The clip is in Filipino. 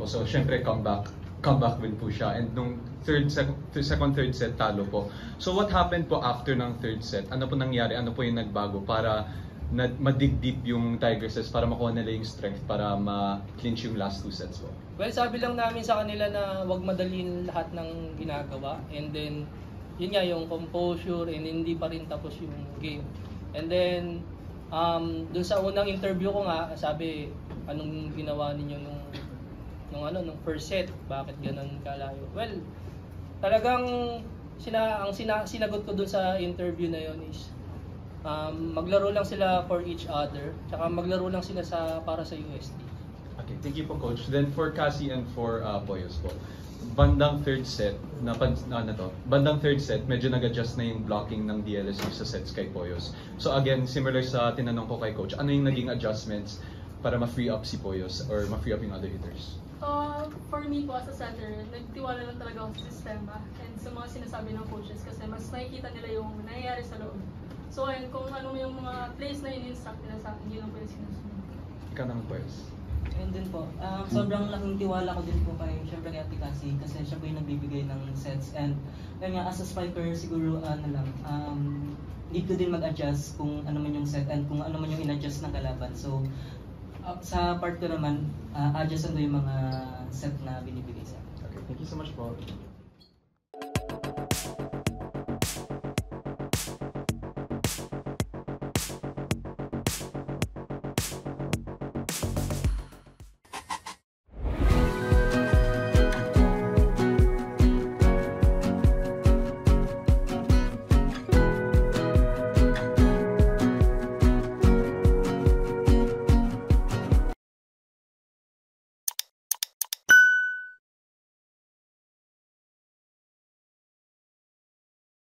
po. So, syempre, comeback win po siya. And nung second, third set, talo po. So, what happened po after ng third set? Ano po nangyari? Ano po yung nagbago para ma-dig deep yung Tigresses para makuha nila yung strength para ma-clinch yung last 2 sets po? Well, sabi lang namin sa kanila na wag madalin lahat ng ginagawa. And then, yun nga, yung composure and hindi pa rin tapos yung game. And then, dun sa unang interview ko nga, sabi, anong ginawa ninyo nung first set, bakit ganun kalayo? Well, talagang sinagot ko dun sa interview na yun is maglaro lang sila for each other, tsaka maglaro lang sila para sa UST. Okay, thank you po, Coach. Then for Cassie and for Poyos po, bandang third set, bandang third set, medyo nag-adjust na yung blocking ng DLSU sa sets kay Poyos. So again, similar sa tinanong ko kay Coach, ano yung naging adjustments para ma-free up si Poyos or ma-free up yung other hitters? For me po as a setter, nagtiwala lang talaga ako sa sistema and sa mga sinasabi ng coaches kasi mas nakikita nila yung nangyayari sa loob. So ayun, kung ano yung mga plays na in-instruct nila sa akin, yun ang pwede sinusunod. Ikaw naman, Poyos. And din po, sobrang laking tiwala ko din po syempre kay Ate Cassie kasi siya po yung nagbibigay ng sets. And yun nga, as a spiker siguro need ko din mag-adjust kung ano man yung set and kung ano man yung in-adjust ng kalaban. So, sa part ko naman, adjust ko yung mga set na binibigay sa akin. Okay, thank you so much po.